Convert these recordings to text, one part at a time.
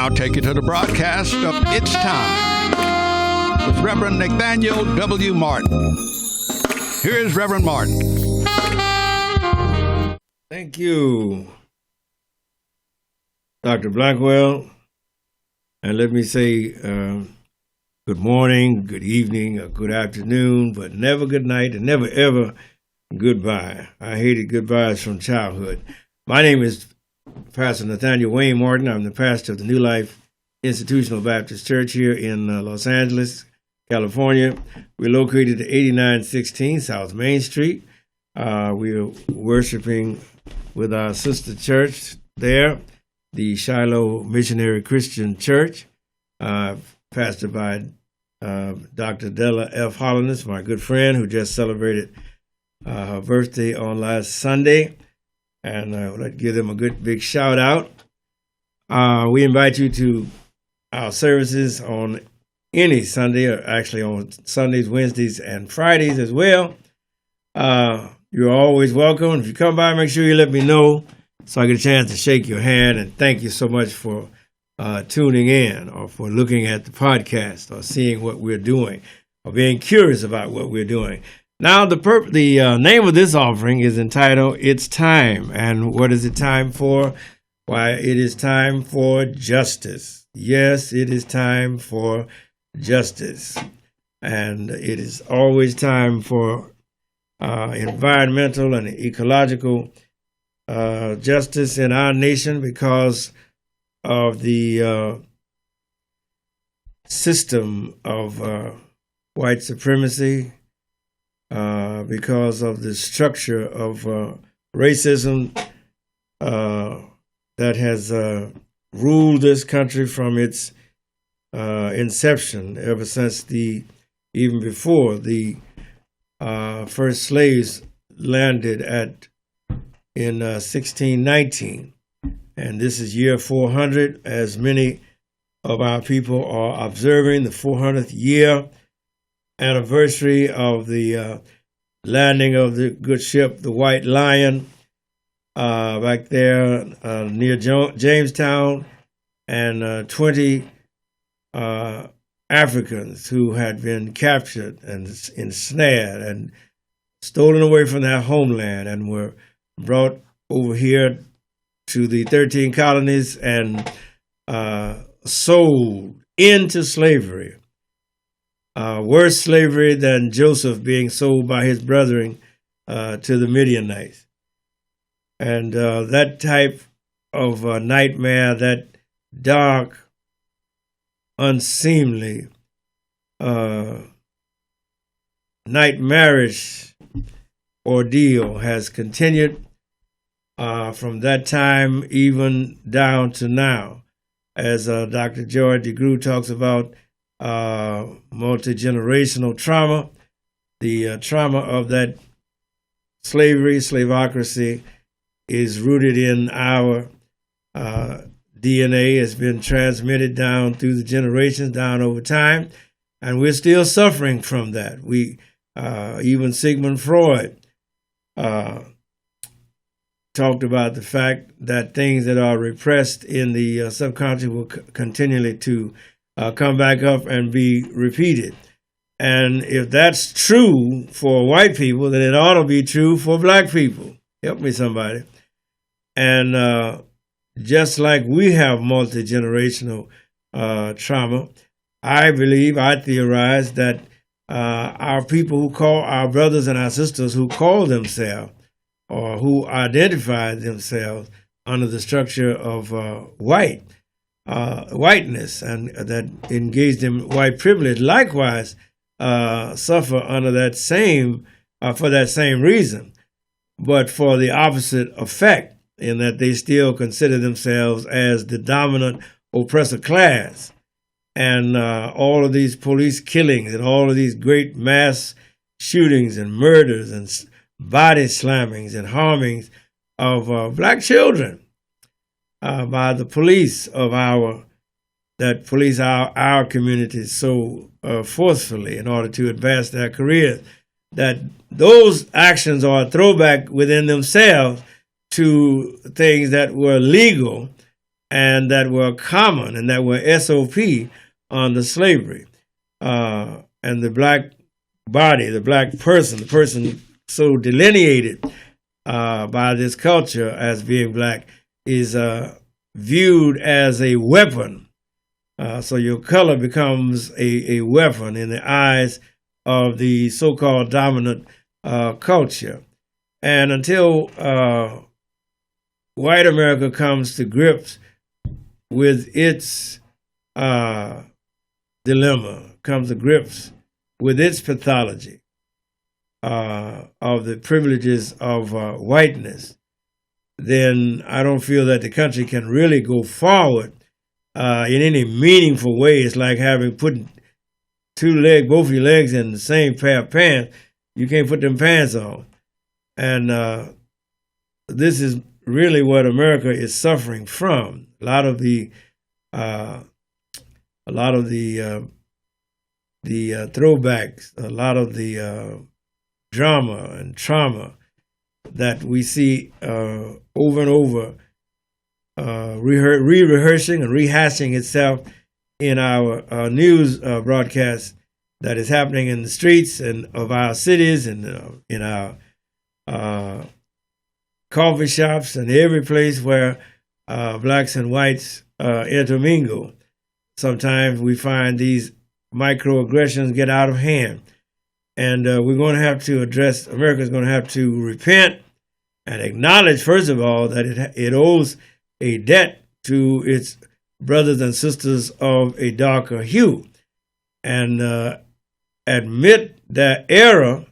now take you to the broadcast of It's Time with Rev Nathaniel W Martin. Here is Reverend Martin. Thank you, Dr. Blackwell. And let me say good morning, good evening, or good afternoon, but never good night and never ever goodbye. I hated goodbyes from childhood. My name is Pastor Nathaniel W Martin. I'm the pastor of the New Life Institutional Baptist Church here in Los Angeles, California. We're located at 8916 South Main Street. We're worshiping with our sister church there, the Shiloh Missionary Christian Church, pastored by Dr. Della F. Hollandus, my good friend, who just celebrated her birthday on last Sunday. And I would like to give them a good big shout out. We invite you to our services on any Sunday, or actually on Sundays, Wednesdays, and Fridays as well. You're always welcome. If you come by, make sure you let me know so I get a chance to shake your hand. And thank you so much for tuning in, or for looking at the podcast, or seeing what we're doing, or being curious about what we're doing. Now, the name of this offering is entitled It's Time. And what is it time for? Why, it is time for justice. Yes, it is time for justice. And it is always time for environmental and ecological justice in our nation, because of the system of white supremacy, because of the structure of racism that has ruled this country from its inception, ever since even before the first slaves landed in 1619. And this is year 400, as many of our people are observing the 400th year anniversary of the landing of the good ship, the White Lion, back there near Jamestown, and 20 Africans who had been captured and ensnared and stolen away from their homeland, and were brought over here to the 13 colonies and sold into slavery. Worse slavery than Joseph being sold by his brethren to the Midianites. And that type of nightmare, that dark, unseemly, nightmarish ordeal has continued from that time even down to now. As Dr. George DeGroot talks about multi-generational trauma, the trauma of that slaveocracy is rooted in our DNA. It's been transmitted down through the generations, down over time, and we're still suffering from that. Even Sigmund Freud talked about the fact that things that are repressed in the subconscious will continually to come back up and be repeated. And if that's true for white people, then it ought to be true for black people. Help me, somebody. And just like we have multi-generational trauma, I theorize that our people who call our brothers and our sisters who call themselves, or who identify themselves under the structure of whiteness, and that engaged in white privilege, likewise suffer under that same for that same reason, but for the opposite effect, in that they still consider themselves as the dominant oppressor class. And all of these police killings and all of these great mass shootings and murders and body slammings and harmings of black children by the police that police our communities so forcefully in order to advance their careers, that those actions are a throwback within themselves to things that were legal and that were common and that were SOP under slavery. And the black body, the black person, the person so delineated by this culture as being black is viewed as a weapon. So your color becomes a weapon in the eyes of the so-called dominant culture. And until white America comes to grips with its dilemma, comes to grips with its pathology of the privileges of whiteness, then I don't feel that the country can really go forward in any meaningful way. It's like having put both of your legs in the same pair of pants. You can't put them pants on. And this is really what America is suffering from. A lot of the throwbacks, a lot of the drama and trauma that we see over and over, re-rehearsing and rehashing itself in our news broadcasts that is happening in the streets and of our cities and in our coffee shops and every place where blacks and whites intermingle. Sometimes we find these microaggressions get out of hand. And we're going to have to address, America's going to have to repent and acknowledge, first of all, that it owes a debt to its brothers and sisters of a darker hue, and admit that error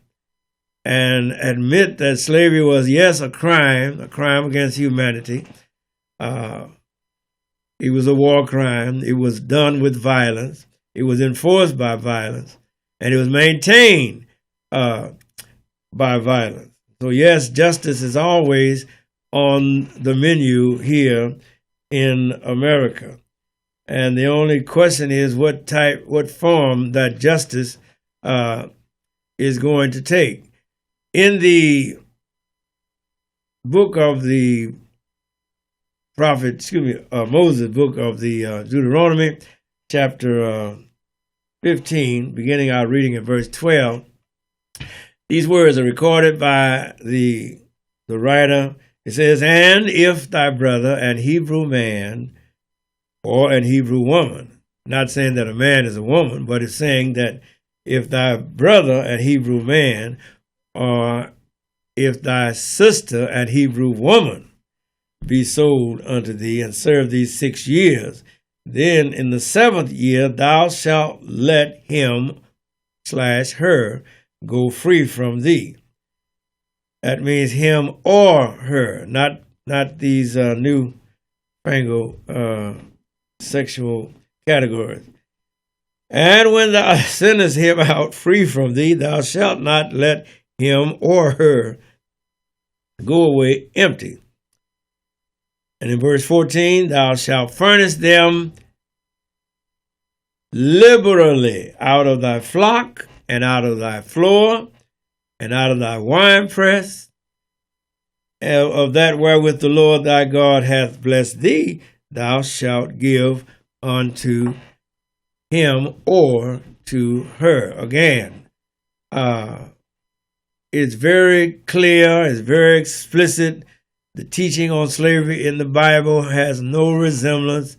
and admit that slavery was, yes, a crime against humanity. It was a war crime. It was done with violence. It was enforced by violence, and it was maintained by violence. So yes, justice is always on the menu here in America. And the only question is what form that justice is going to take. In the book of the prophet, Moses, book of the Deuteronomy, chapter 15, beginning our reading at verse 12, these words are recorded by the writer. It says, "And if thy brother, an Hebrew man or an Hebrew woman," not saying that a man is a woman, but it's saying that if thy brother, an Hebrew man, or if thy sister, an Hebrew woman, be sold unto thee and serve thee 6 years, then in the 7th year thou shalt let him/her go free from thee. That means him or her, not these new fangled sexual categories. "And when thou sendest him out free from thee, thou shalt not let him or her go away empty." And in verse 14, "Thou shalt furnish them liberally out of thy flock and out of thy floor and out of thy winepress, of that wherewith the Lord thy God hath blessed thee, thou shalt give unto him or to her." Again, it's very clear, it's very explicit. The teaching on slavery in the Bible has no resemblance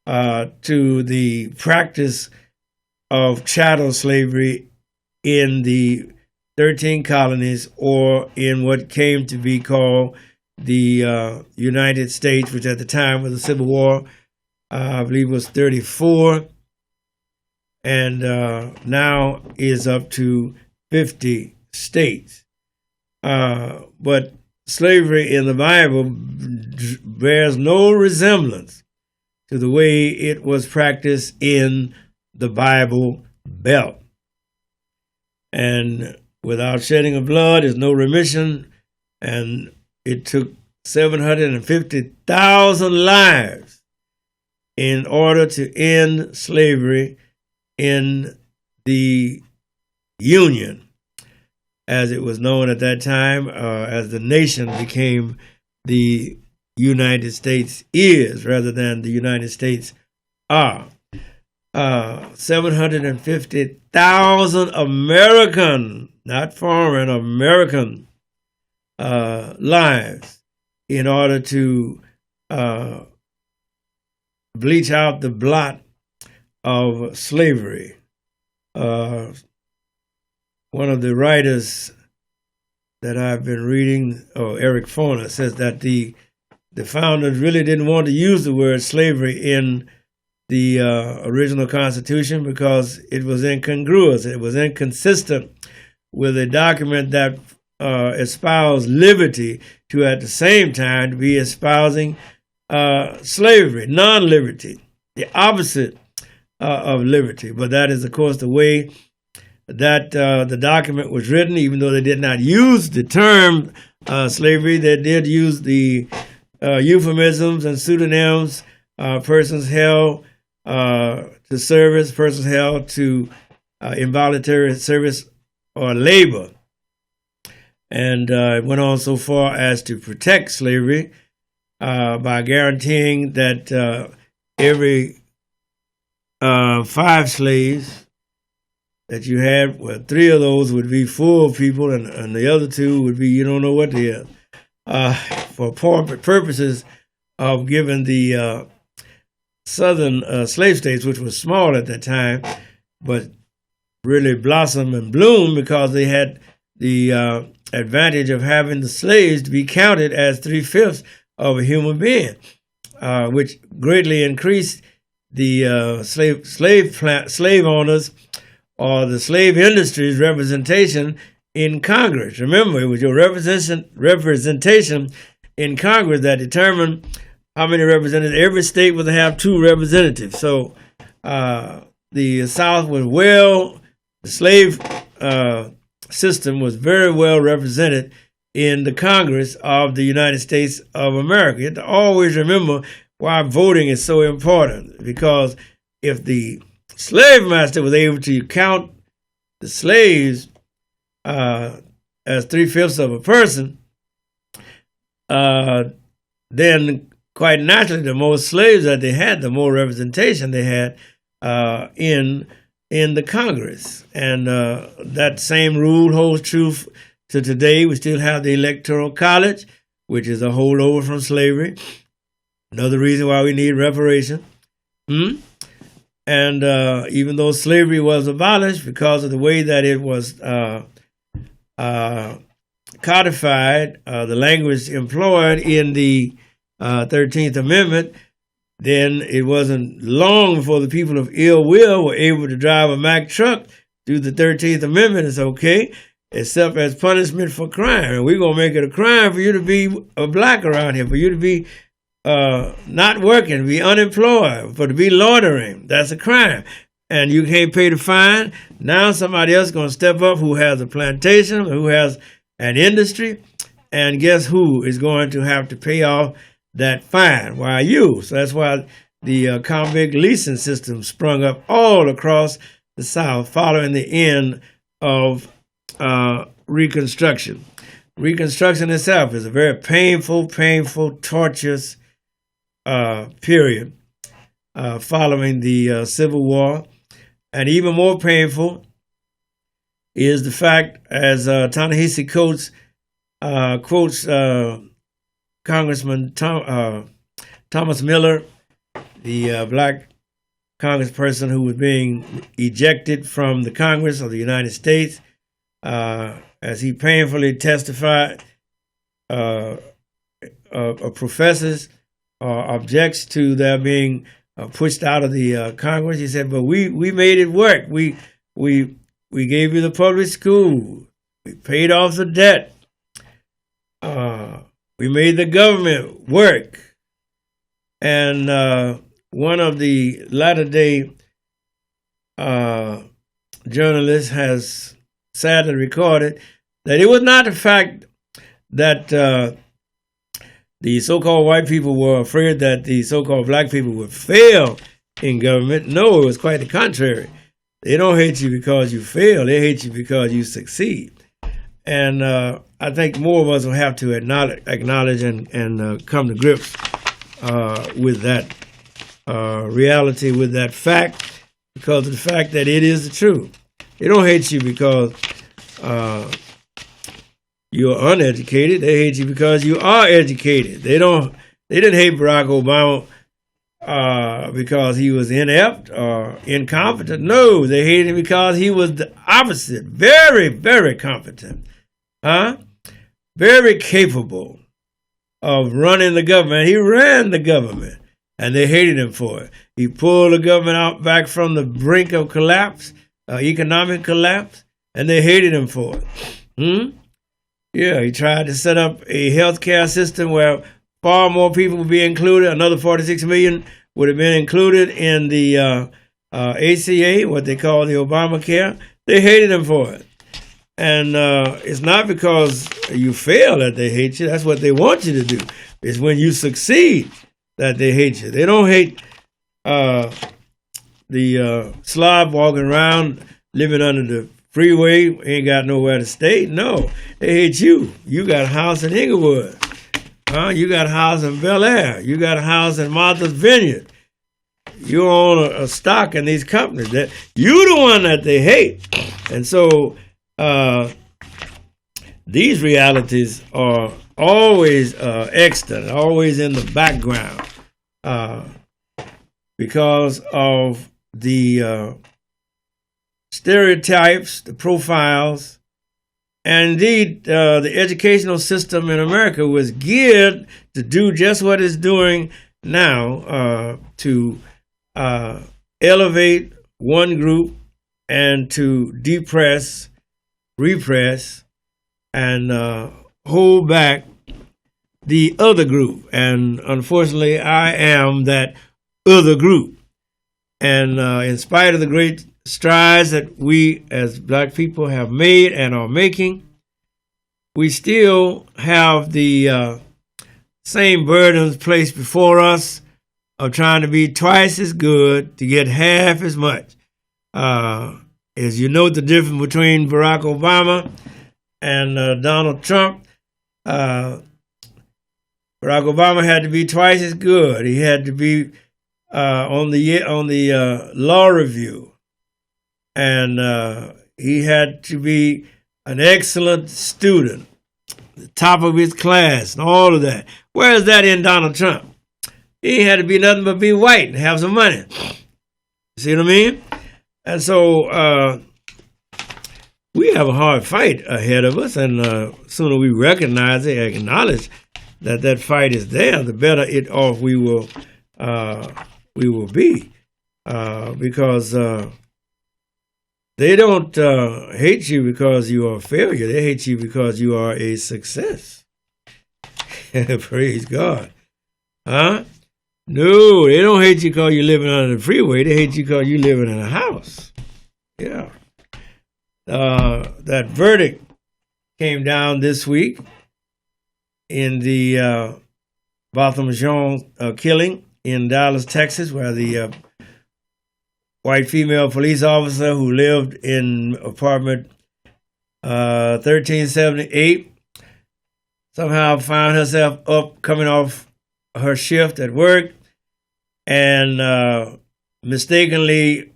to the practice of chattel slavery in the 13 colonies or in what came to be called the United States, which at the time was the Civil War, I believe was 34, and now is up to 50 states. But slavery in the Bible bears no resemblance to the way it was practiced in the Bible Belt. And without shedding of blood is no remission, and it took 750,000 lives in order to end slavery in the Union, as it was known at that time, as the nation became the United States is rather than the United States are. 750,000 American, not foreign, American lives in order to bleach out the blot of slavery. One of the writers that I've been reading, Eric Foner, says that the founders really didn't want to use the word slavery in the original Constitution because it was incongruous. It was inconsistent with a document that espoused liberty to at the same time be espousing slavery, non-liberty, the opposite of liberty. But that is, of course, the way that the document was written. Even though they did not use the term slavery, they did use the euphemisms and pseudonyms, persons held to service, persons held to involuntary service or labor. And it went on so far as to protect slavery by guaranteeing that every 5 slaves that you had, well, 3 of those would be full people, and the other 2 would be you don't know what they are. For purposes of giving the southern slave states, which was small at that time, but really blossom and bloom because they had the advantage of having the slaves to be counted as 3/5 of a human being, which greatly increased the slave owners or the slave industry's representation in Congress. Remember, it was your representation in Congress that determined how many representatives. Every state would have 2 representatives. So the South was the slave system was very well represented in the Congress of the United States of America. You have to always remember why voting is so important, because if the slave master was able to count the slaves as 3/5 of a person, then quite naturally, the more slaves that they had, the more representation they had in the Congress. And that same rule holds true to today. We still have the Electoral College, which is a holdover from slavery. Another reason why we need reparation. And even though slavery was abolished, because of the way that it was codified, the language employed in the 13th Amendment, then it wasn't long before the people of ill will were able to drive a Mack truck through the 13th Amendment. It's okay, except as punishment for crime. And we're going to make it a crime for you to be a black around here, for you to be not working, be unemployed, for to be loitering. That's a crime. And you can't pay the fine. Now somebody else is going to step up who has a plantation, who has an industry, and guess who is going to have to pay off that fine? Why, you. So that's why the convict leasing system sprung up all across the South following the end of Reconstruction. Reconstruction itself is a very painful, torturous period following the Civil War. And even more painful is the fact, as Ta-Nehisi Coates quotes Congressman Thomas Miller, the black congressperson who was being ejected from the Congress of the United States, as he painfully testified, professes or objects to their being pushed out of the Congress. He said, "But we made it work. We gave you the public school. We paid off the debt. We made the government work." And one of the latter-day journalists has sadly recorded that it was not the fact that the so-called white people were afraid that the so-called black people would fail in government. No, it was quite the contrary. They don't hate you because you fail. They hate you because you succeed. And I think more of us will have to acknowledge and come to grips with that reality, with that fact, because of the fact that it is the truth. They don't hate you because you're uneducated. They hate you because you are educated. They didn't hate Barack Obama because he was inept or incompetent. No, they hated him because he was the opposite. Very, very competent. Very capable of running the government. He ran the government, and they hated him for it. He pulled the government back from the brink of collapse, economic collapse, and they hated him for it. Yeah, he tried to set up a healthcare system where far more people would be included. Another 46 million would have been included in the ACA, what they call the Obamacare. They hated him for it. And it's not because you fail that they hate you. That's what they want you to do. It's when you succeed that they hate you. They don't hate the slob walking around living under the freeway, ain't got nowhere to stay. No, they hate you. You got a house in Inglewood. You got a house in Bel Air. You got a house in Martha's Vineyard. You own a stock in these companies. That you're the one that they hate. And so these realities are always extant, always in the background because of the stereotypes, the profiles, and indeed the educational system in America was geared to do just what it's doing now, to elevate one group and to depress, repress, and hold back the other group. And unfortunately, I am that other group. And in spite of the great strides that we as black people have made and are making, we still have the same burdens placed before us of trying to be twice as good to get half as much. As you note the difference between Barack Obama and Donald Trump, Barack Obama had to be twice as good. He had to be on the law review. And he had to be an excellent student, the top of his class, and all of that. Where is that in Donald Trump? He had to be nothing but be white and have some money. See what I mean? And so we have a hard fight ahead of us, and sooner we recognize it, acknowledge that that fight is there, the better off we will be, because they don't hate you because you are a failure. They hate you because you are a success. Praise God. No, they don't hate you because you're living on the freeway. They hate you because you're living in a house. Yeah. That verdict came down this week in the Botham Jean killing in Dallas, Texas, where the white female police officer who lived in apartment 1378 somehow found herself up coming off her shift at work and mistakenly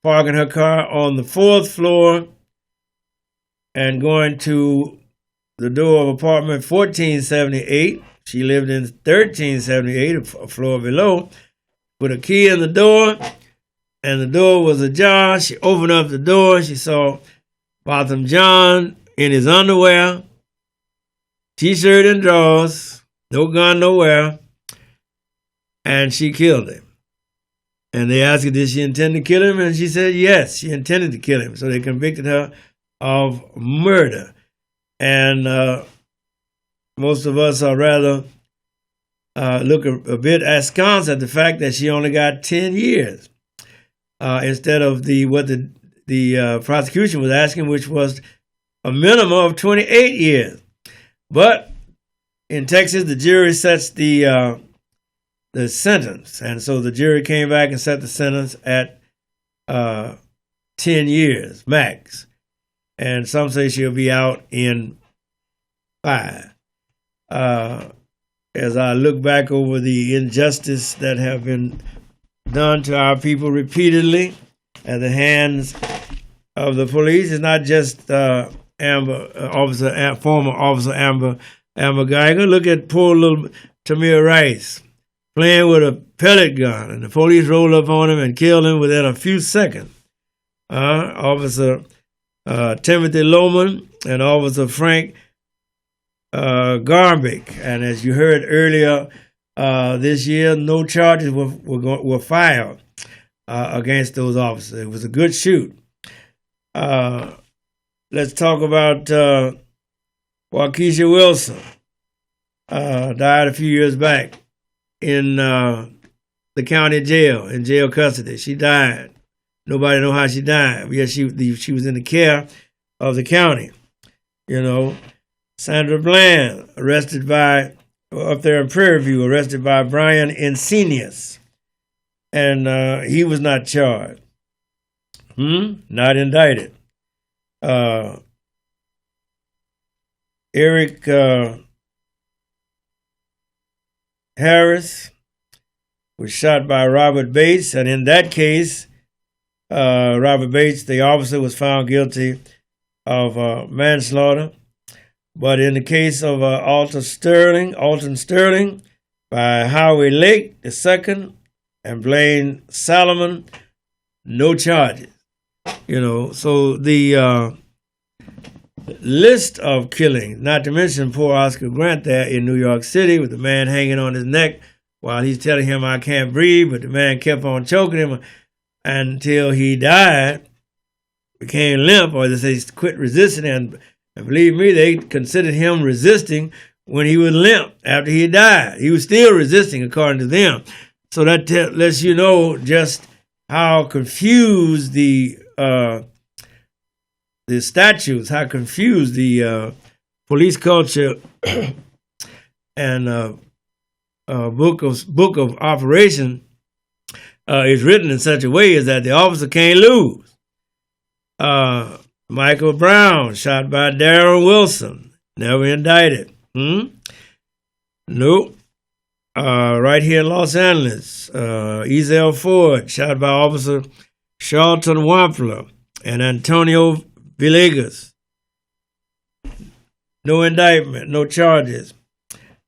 parking her car on the 4th floor and going to the door of apartment 1478. She lived in 1378, a floor below, put a key in the door, and the door was ajar. She opened up the door. She saw Botham John in his underwear, T-shirt and drawers, no gun nowhere, and she killed him. And they asked her, did she intend to kill him? And she said, yes, she intended to kill him. So they convicted her of murder. And most of us are rather look a bit askance at the fact that she only got 10 years. Instead of what the prosecution was asking, which was a minimum of 28 years. But in Texas, the jury sets the sentence, and so the jury came back and set the sentence at 10 years max. and some say she'll be out in 5. As I look back over the injustice that have been done to our people repeatedly at the hands of the police, it's not just former officer Amber Geiger. Look at poor little Tamir Rice playing with a pellet gun, and the police rolled up on him and killed him within a few seconds. Officer Timothy Lohman and Officer Frank Garbick, and as you heard earlier this year, no charges were filed against those officers. It was a good shoot. Let's talk about Waukesha Wilson. Died a few years back in the county jail, in jail custody. She died. Nobody know how she died. Yes, she was in the care of the county. You know, Sandra Bland, up there in Prairie View, arrested by Brian Encinius. And he was not charged. Not indicted. Eric Harris was shot by Robert Bates, and in that case, Robert Bates, the officer, was found guilty of manslaughter. But in the case of Alton Sterling, by Howie Lake II and Blaine Salomon, no charges. You know, so the list of killings, not to mention poor Oscar Grant there in New York City with the man hanging on his neck while he's telling him, "I can't breathe," but the man kept on choking him until he died, became limp, or they say quit resisting. And believe me, they considered him resisting when he was limp after he died. He was still resisting according to them. So that lets you know just how confused the statutes, how confused the police culture and book of operation is written in such a way is that the officer can't lose. Michael Brown, shot by Darren Wilson, never indicted. Nope. Right here in Los Angeles, Ezell Ford, shot by Officer Charlton Wampler and Antonio Villegas. No indictment, no charges.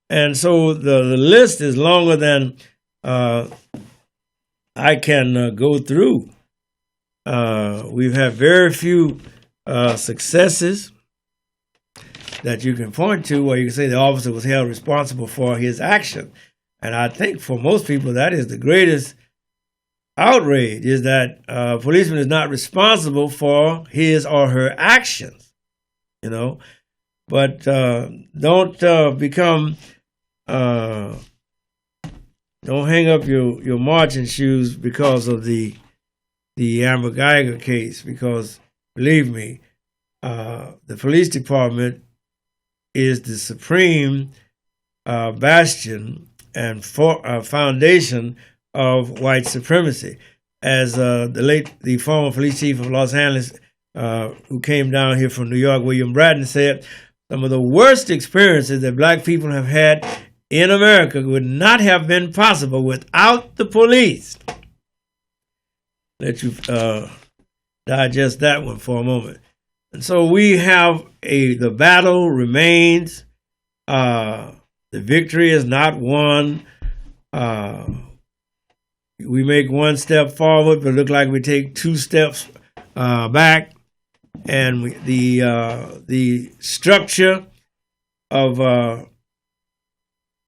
And so the list is longer than I can go through. We've had very few successes that you can point to where you can say the officer was held responsible for his action. And I think for most people that is the greatest outrage, is that a policeman is not responsible for his or her actions, you know. But don't hang up your marching shoes because of the Amber Geiger case, because believe me, the police department is the supreme bastion and foundation of white supremacy. As the former police chief of Los Angeles, who came down here from New York, William Bratton, said, some of the worst experiences that black people have had in America would not have been possible without the police. Let you digest that one for a moment. And so we have the battle remains. The victory is not won. We make one step forward, but it looks like we take 2 steps back. And the structure of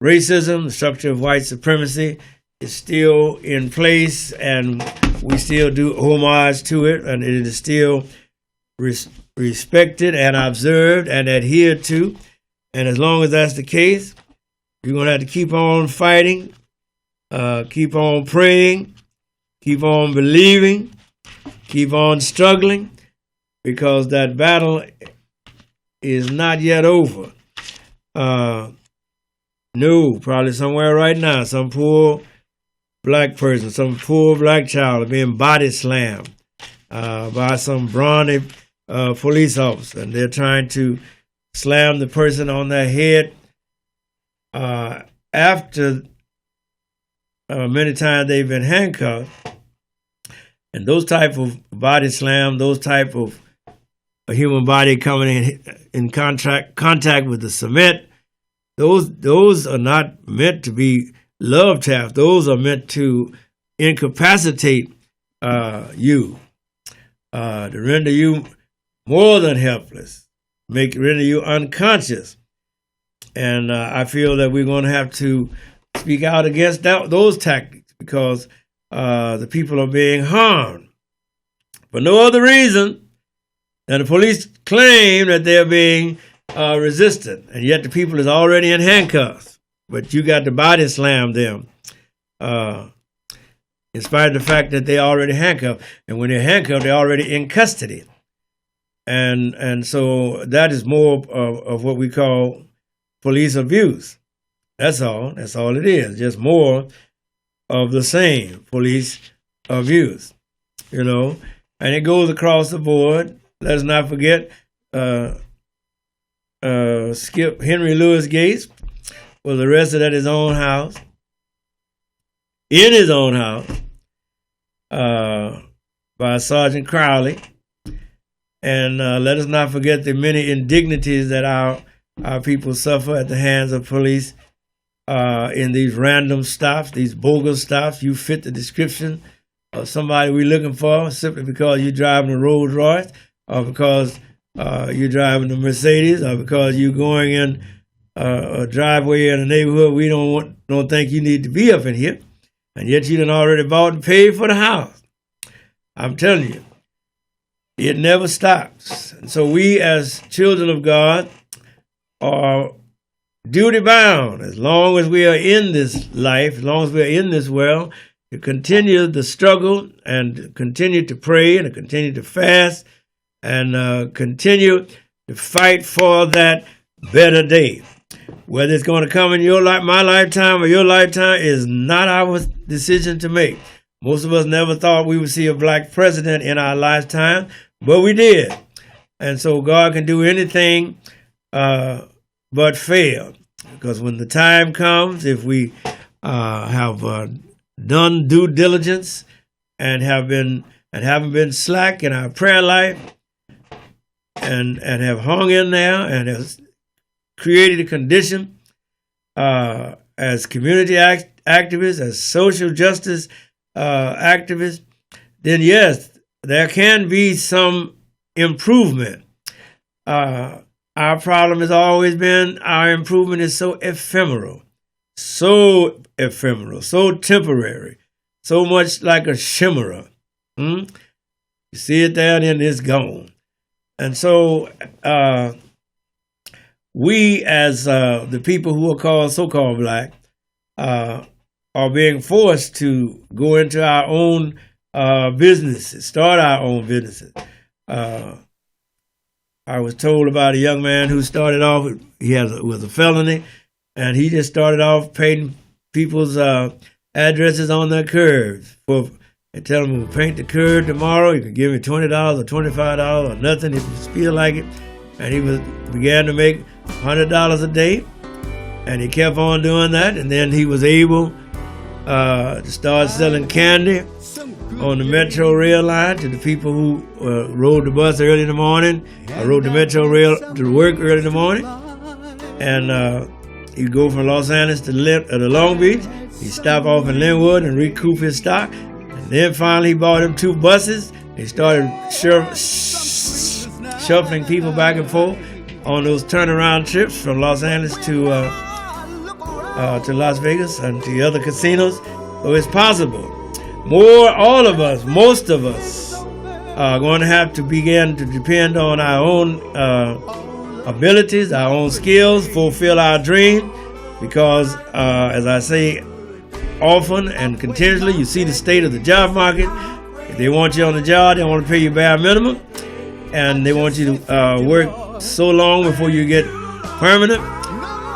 racism, the structure of white supremacy is still in place, and we still do homage to it, and it is still respected and observed and adhered to. And as long as that's the case, you're going to have to keep on fighting, keep on praying, keep on believing, keep on struggling, because that battle is not yet over. No, probably somewhere right now, some poor black person, some poor black child is being body slammed by some brawny police officer, and they're trying to slam the person on their head. After many times they've been handcuffed, and those type of body slam, those type of a human body coming in contact with the cement, those are not meant to be love taps. Those are meant to incapacitate you, to render you more than helpless, render you unconscious. And I feel that we're going to have to speak out against those tactics, because the people are being harmed for no other reason than the police claim that they're being resistant, and yet the people is already in handcuffs. But you got to body slam them, in spite of the fact that they're already handcuffed. And when they're handcuffed, they're already in custody. And so that is more of what we call police abuse. That's all. That's all it is. Just more of the same police abuse, And it goes across the board. Let's not forget Skip Henry Louis Gates was arrested at his own house, in his own house, by Sergeant Crowley. And let us not forget the many indignities that our people suffer at the hands of police in these random stops, these bogus stops. You fit the description of somebody we're looking for simply because you're driving a Rolls Royce, or because you're driving a Mercedes, or because you're going in a driveway in a neighborhood we don't think you need to be up in here, and yet you done already bought and paid for the house. I'm telling you, it never stops. And so we as children of God are duty bound, as long as we are in this life, as long as we are in this world, to continue the struggle and continue to pray and continue to fast and continue to fight for that better day. Whether it's going to come in your life, my lifetime, or your lifetime is not our decision to make. Most of us never thought we would see a black president in our lifetime, but we did. And so God can do anything but fail. Because when the time comes, if we have done due diligence and haven't been slack in our prayer life, and have hung in there and has created a condition as community activists, as social justice activists, then yes, there can be some improvement. Our problem has always been our improvement is so ephemeral, so temporary, so much like a chimera. You see it there, then it's gone. And so we, as the people who are called so-called black, are being forced to go into our own businesses, start our own businesses. I was told about a young man who started off, with a felony, and he just started off paying people's addresses on their curbs. And tell them, we'll paint the curb tomorrow. You can give me $20 or $25 or nothing if you feel like it. And he began to make $100 a day, and he kept on doing that. And then he was able to start selling candy on the Metro Rail line to the people who rode the bus early in the morning, or rode the Metro Rail to work early in the morning. And he'd go from Los Angeles to Long Beach. He'd stop off in Linwood and recoup his stock. And then finally he bought him 2 buses. He started shuffling people back and forth on those turnaround trips from Los Angeles to Las Vegas and to the other casinos. So it's possible. All of us, most of us, are going to have to begin to depend on our own abilities, our own skills, fulfill our dream. Because, as I say often and continuously, you see the state of the job market. If they want you on the job, they want to pay you bare minimum. And they want you to work so long before you get permanent.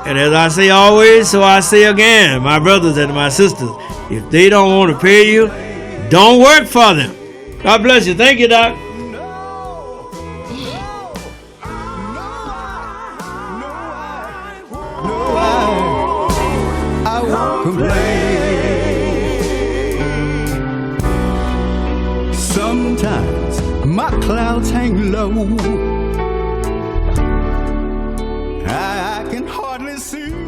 And as I say always, so I say again, my brothers and my sisters, if they don't want to pay you, don't work for them. God bless you. Thank you, Doc. Sometimes my clouds hang low. I can hardly see.